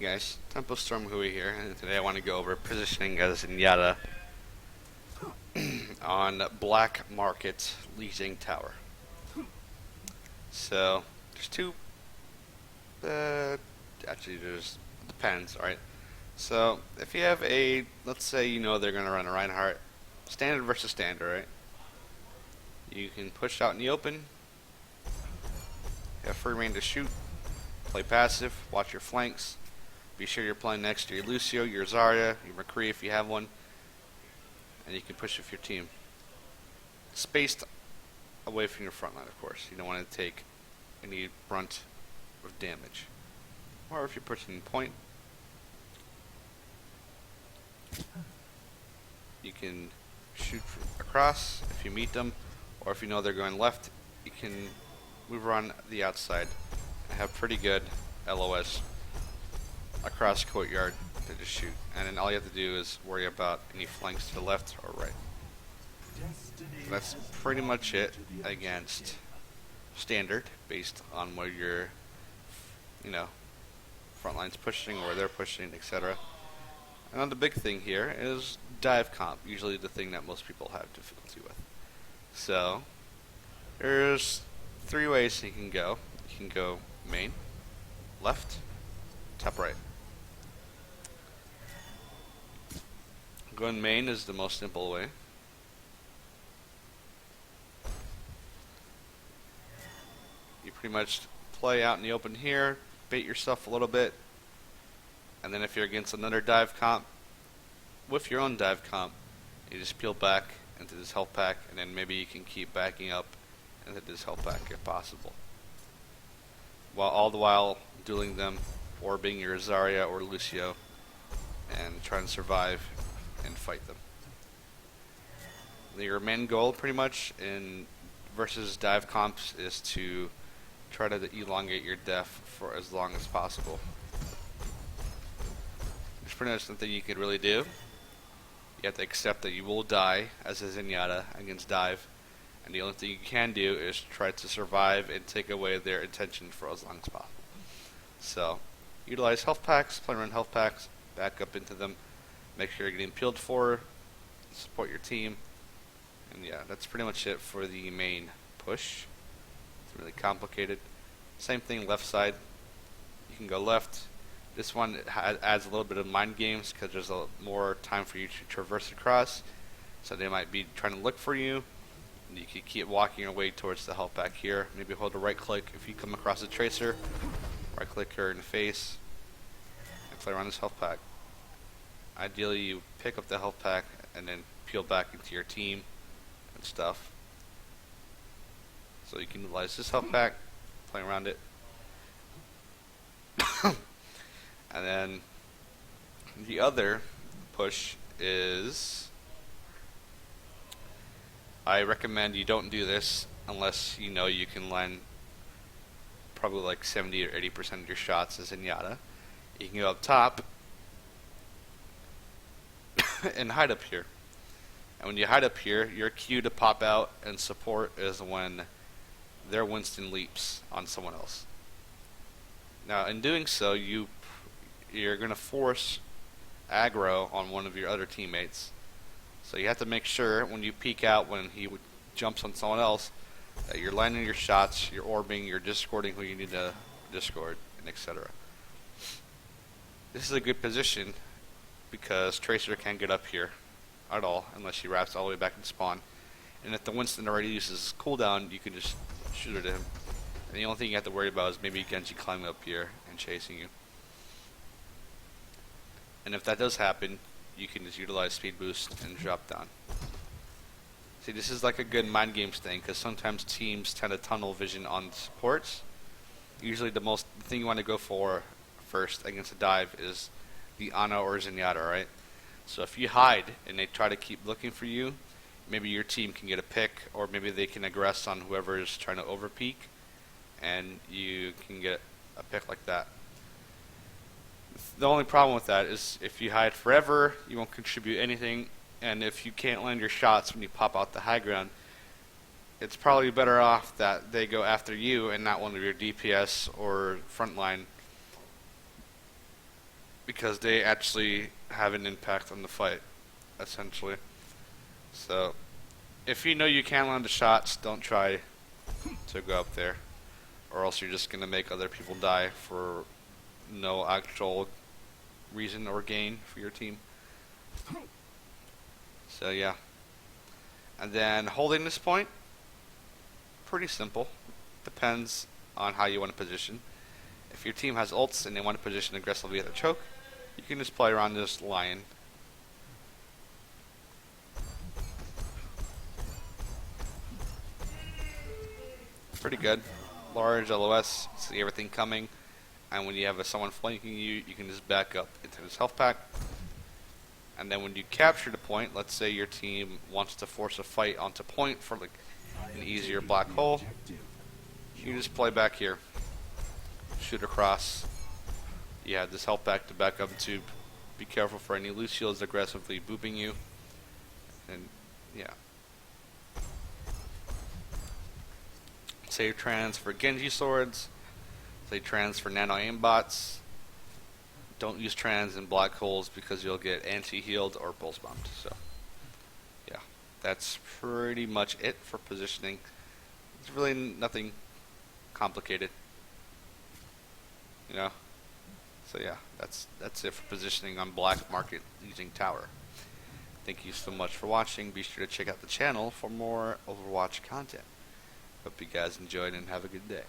guys, Tempo Storm Hooey here, and today I want to go over positioning as Zenyatta on Black Market Lijiang Tower. So, there's two, actually there's, depends, alright. So, if you have a, let's say you know they're going to run a Reinhardt, standard versus standard, right? You can push out in the open, you have free reign to shoot, play passive, watch your flanks. Be sure you're playing next to your Lucio, your Zarya, your McCree if you have one, and you can push with your team. Spaced away from your front line, of course. You don't want to take any brunt of damage. Or if you're pushing point, you can shoot across if you meet them, or if you know they're going left, you can move around the outside and have pretty good LOS across courtyard to just shoot, and then all you have to do is worry about any flanks to the left or right. That's pretty much it against standard, based on where your, front line's pushing or where they're pushing, etc. And the big thing here is dive comp, usually the thing that most people have difficulty with. So there's three ways you can go. You can go main, left, top right. Going main is the most simple way. You pretty much play out in the open here, bait yourself a little bit, and then if you're against another dive comp, with your own dive comp, you just peel back into this health pack, and then maybe you can keep backing up into this health pack if possible. While all the while dueling them, or being your Zarya or Lucio, and trying to survive and fight them. Your main goal pretty much in versus dive comps is to try to elongate your def for as long as possible. There's pretty much nothing you can really do. You have to accept that you will die as a Zenyatta against dive, and the only thing you can do is try to survive and take away their attention for as long as possible. So, utilize health packs, play around health packs, back up into them, make sure you're getting peeled for, support your team, and yeah, that's pretty much it for the main push. It's really complicated. Same thing left side. You can go left. This one adds a little bit of mind games because there's more time for you to traverse across. So they might be trying to look for you. And you can keep walking your way towards the health pack here. Maybe hold a right click if you come across a tracer. Right click her in the face and play around this health pack. Ideally, you pick up the health pack and then peel back into your team and stuff. So you can utilize this health pack, play around it. And then the other push is, I recommend you don't do this unless you know you can land probably like 70 or 80% of your shots as Zenyatta. You can go up top and hide up here. And when you hide up here, your cue to pop out and support is when their Winston leaps on someone else. Now, in doing so, you're going to force aggro on one of your other teammates. So you have to make sure when you peek out when he jumps on someone else that you're landing your shots, you're orbing, you're discording who you need to discord, and etc. This is a good position because Tracer can't get up here at all unless she wraps all the way back in spawn. And if the Winston already uses cooldown, you can just shoot it at him. And the only thing you have to worry about is maybe Genji climbing up here and chasing you. And if that does happen, you can just utilize speed boost and drop down. See, this is like a good mind games thing because sometimes teams tend to tunnel vision on supports. Usually the thing you want to go for first against a dive is the Ana or Zenyatta, right? So if you hide and they try to keep looking for you, maybe your team can get a pick, or maybe they can aggress on whoever is trying to overpeak, and you can get a pick like that. The only problem with that is if you hide forever, you won't contribute anything, and if you can't land your shots when you pop out the high ground, it's probably better off that they go after you and not one of your DPS or frontline because they actually have an impact on the fight, essentially. So, if you know you can't land the shots, don't try to go up there, or else you're just gonna make other people die for no actual reason or gain for your team. So yeah. And then holding this point, pretty simple. Depends on how you want to position. If your team has ults and they want to position aggressively at the choke, you can just play around this lion. Pretty good. Large LOS, see everything coming, and when you have someone flanking you, you can just back up into this health pack. And then when you capture the point, let's say your team wants to force a fight onto point for like an easier black hole, you just play back here, shoot across. You have this health pack to back up to. Be careful for any loose shields aggressively booping you, and yeah. Save trans for Genji swords. Save trans for nano aimbots. Don't use trans in black holes because you'll get anti-healed or pulse bombed. So, yeah, that's pretty much it for positioning. It's really nothing complicated, you know. So yeah, that's it for positioning on black market using Tower. Thank you so much for watching. Be sure to check out the channel for more Overwatch content. Hope you guys enjoyed and have a good day.